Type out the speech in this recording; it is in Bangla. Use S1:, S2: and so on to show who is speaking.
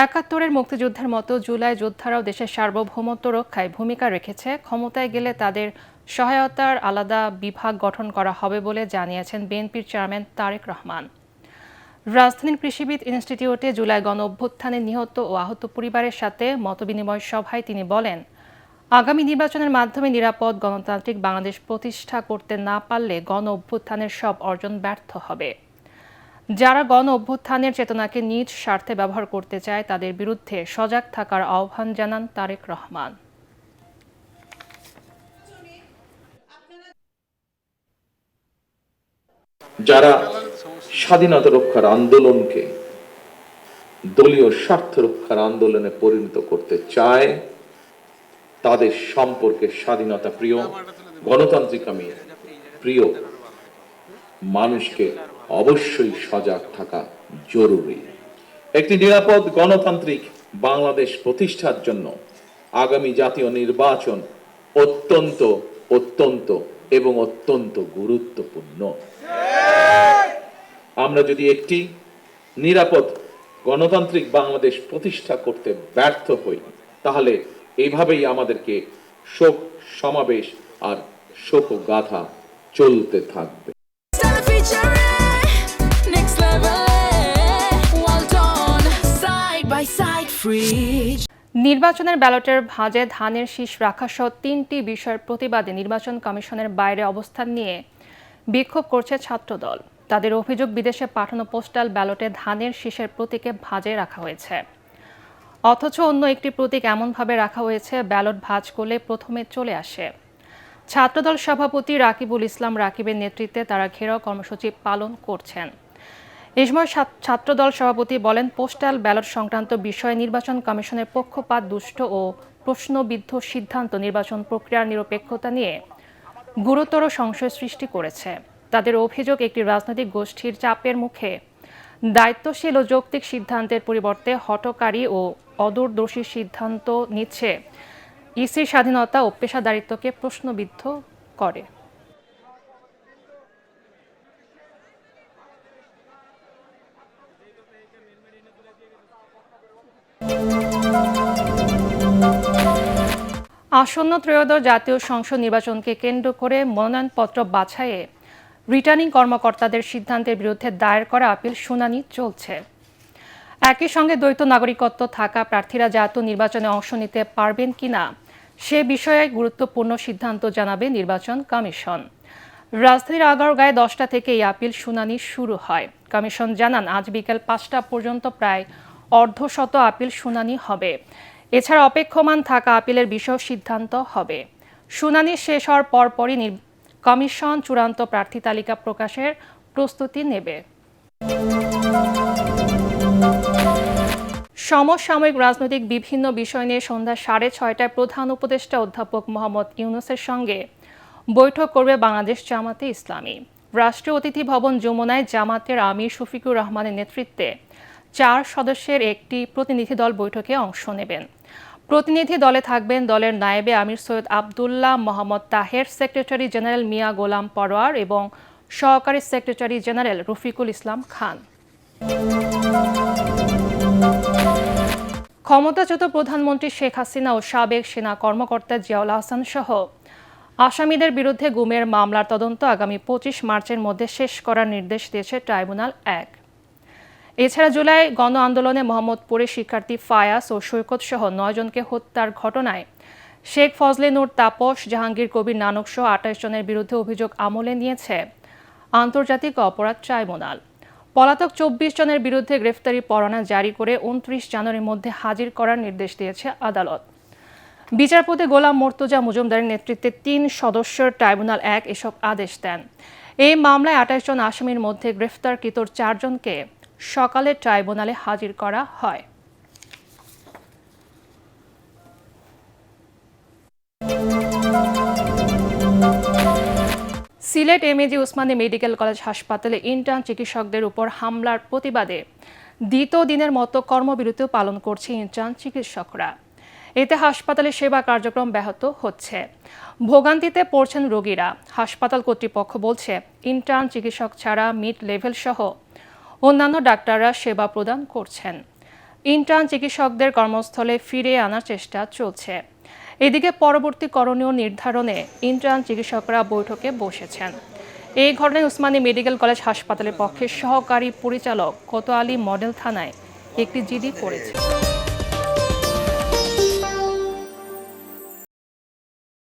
S1: একাত্তরের মুক্তিযুদ্ধের মতো জুলাই যোদ্ধারাও দেশের সার্বভৌমত্ব রক্ষায় ভূমিকা রেখেছে। ক্ষমতায় গেলে তাদের সহায়তার আলাদা বিভাগ গঠন করা হবে বলে জানিয়েছেন বিএনপির চেয়ারম্যান তারেক রহমান। রাজধানীর কৃষিবিদ ইনস্টিটিউটে জুলাই গণ অভ্যুত্থানে নিহত ও আহত পরিবারের সাথে মতবিনিময় সভায় তিনি বলেন, আগামী নির্বাচনের মাধ্যমে নিরাপদ গণতান্ত্রিক বাংলাদেশ প্রতিষ্ঠা করতে না পারলে গণ অভ্যুত্থানের সব অর্জন ব্যর্থ হবে। যারা গণ অভ্যুত্থানের চেতনাকে নিজ স্বার্থে ব্যবহার করতে চায় তাদের বিরুদ্ধে সজাগ থাকার আহ্বান জানান তারেক রহমান।
S2: যারা স্বাধীনতা রক্ষার আন্দোলনকে দলীয় স্বার্থ রক্ষার আন্দোলনে পরিণত করতে চায় তাদের সম্পর্কে স্বাধীনতা প্রিয় গণতান্ত্রিক আমি প্রিয় মানুষকে অবশ্যই সজাগ থাকা জরুরি। একটি নিরাপদ গণতান্ত্রিক বাংলাদেশ প্রতিষ্ঠার জন্য আগামী জাতীয় নির্বাচন অত্যন্ত অত্যন্ত এবং অত্যন্ত গুরুত্বপূর্ণ। আমরা যদি একটি নিরাপদ গণতান্ত্রিক বাংলাদেশ প্রতিষ্ঠা করতে ব্যর্থ হই তাহলে এইভাবেই আমাদেরকে শোক সমাবেশ আর শোকগাথা চলতে থাকবে।
S1: নির্বাচনের ব্যালটের ভাঁজে ধানের শীষ রাখা সহ ৩টি বিষয়ের প্রতিবাদে নির্বাচন কমিশনের বাইরে অবস্থান নিয়ে বিক্ষোভ করছে ছাত্রদল। তাদের অভিযোগ, বিদেশে পাঠানো পোস্টাল ব্যালটে ধানের শীষের প্রতীকে ভাঁজে রাখা হয়েছে, অথচ অন্য একটি প্রতীক এমনভাবে রাখা হয়েছে ব্যালট ভাঁজ করলে প্রথমে চলে আসে। ছাত্রদল সভাপতি রাকিবুল ইসলাম রাকিবের নেতৃত্বে তারা ঘেরাও কর্মসূচি পালন করছেন। এই সময় ছাত্রদল সভাপতি বলেন, পোস্টাল ব্যালট সংক্রান্ত বিষয়ে নির্বাচন কমিশনের পক্ষপাত দুষ্ট ও প্রশ্নবিদ্ধ সিদ্ধান্ত নির্বাচন প্রক্রিয়ার নিরপেক্ষতা নিয়ে গুরুতর সংশয় সৃষ্টি করেছে। তাদের অভিযোগ, একটি রাজনৈতিক গোষ্ঠীর চাপের মুখে দায়িত্বশীল ও যৌক্তিক সিদ্ধান্তের পরিবর্তে হঠকারী ও অদূরদর্শী সিদ্ধান্ত নিচ্ছে, ইসির স্বাধীনতা ও পেশাদারিত্বকে প্রশ্নবিদ্ধ করে। আসন্ন ত্রয়োদশ জাতীয় সংসদ নির্বাচনকে কেন্দ্র করে মনোনয়নপত্র বাছাইয়ে রিটার্নিং কর্মকর্তাদের সিদ্ধান্তের বিরুদ্ধে দায়ের করা আপিল শুনানি চলছে। একই সঙ্গে দ্বৈত নাগরিকত্ব থাকা প্রার্থীরা জাতীয় নির্বাচনে অংশ নিতে পারবেন কিনা সে বিষয়ে গুরুত্বপূর্ণ সিদ্ধান্ত জানাবে নির্বাচন কমিশন। রাজধানীর আগারগাঁয়ে 10টা থেকে এই আপিল শুনানি শুরু হয়। কমিশন জানান, আজ বিকেল 5টা পর্যন্ত প্রায় অর্ধশত আপিল শুনানি হবে। এছাড়া অপেক্ষমান থাকা আপিলের বিষয়েও সিদ্ধান্ত হবে। শুনানি শেষ হওয়ার পরপরই কমিশন চূড়ান্ত প্রার্থী তালিকা প্রকাশের প্রস্তুতি নেবে। সমসাময়িক রাজনৈতিক বিভিন্ন বিষয় নিয়ে সন্ধ্যা 6:30টায় প্রধান উপদেষ্টা অধ্যাপক মোহাম্মদ ইউনূসের সঙ্গে বৈঠক করবে বাংলাদেশ জামাতে ইসলামী। রাষ্ট্রীয় অতিথি ভবন যমুনায় জামাতের আমির শফিকুর রহমানের নেতৃত্বে 4 সদস্যের একটি প্রতিনিধি দল বৈঠকে অংশ নেবেন। প্রতিনিধি দলে থাকবেন দলের নায়েবে আমির সৈয়দ আবদুল্লাহ মোহাম্মদ তাহের, সেক্রেটারি জেনারেল মিয়া গোলাম পরোয়ার এবং সহকারী সেক্রেটারি জেনারেল রফিকুল ইসলাম খান। ক্ষমতাচ্যুত প্রধানমন্ত্রী শেখ হাসিনা ও সাবেক সেনা কর্মকর্তা জিয়াউল আহসান সহ আসামিদের বিরুদ্ধে গুমের মামলার তদন্ত আগামী 25 মার্চের মধ্যে শেষ করার নির্দেশ দিয়েছে ট্রাইব্যুনাল 1। এছাড়া জুলাই গণ আন্দোলনে মোহাম্মদপুরে শিক্ষার্থী ফায়াস ও সৈকত সহ 9 জনকে হত্যার ঘটনায় শেখ ফজলে নূর তাপস, জাহাঙ্গীর কবির নানক সহ 28 জনের বিরুদ্ধে অভিযোগ আমলে নিয়েছে আন্তর্জাতিক অপরাধ ট্রাইব্যুনাল। পলাতক 24 জনের বিরুদ্ধে গ্রেফতারি পরোয়ানা জারি করে 29 জানুয়ারির মধ্যে হাজির করার নির্দেশ দিয়েছে আদালত। বিচারপতি গোলাম মর্তুজা মজুমদারের নেতৃত্বে 3 সদস্যের ট্রাইব্যুনাল 1 এসব আদেশ দেন। এই মামলায় 28 জন আসামির মধ্যে গ্রেফতারকৃত 4 জনকে সকালে ট্রাইব্যুনালে হাজির করা হয়। Sylhet MAG Osmani medical college হাসপাতালে ইন্টার্ন চিকিৎসকদের উপর হামলার প্রতিবাদে দ্বিতীয় দিনের মতো কর্মবিরতি পালন করছে ইন্টার্ন চিকিৎসকরা। এতে হাসপাতালে সেবা কার্যক্রম ব্যাহত হচ্ছে। ভোগান্তিতে পড়ছেন রোগীরা। হাসপাতাল কর্তৃপক্ষ বলছে, ইন্টার্ন চিকিৎসক ছাড়া মিড লেভেল সহ অন্যান্য ডাক্তাররা সেবা প্রদান করছেন। ইন্টার্ন চিকিৎসকদের কর্মস্থলে ফিরিয়ে আনার চেষ্টা চলছে। এদিকে পরবর্তী করণীয় নির্ধারণে ইন্টার্ন চিকিৎসকরা বৈঠকে বসেছেন। এই ঘটনায় উসমানী মেডিকেল কলেজ হাসপাতালের পক্ষে সহকারী পরিচালক কোতোয়ালি মডেল থানায় একটি জিডি করেছে।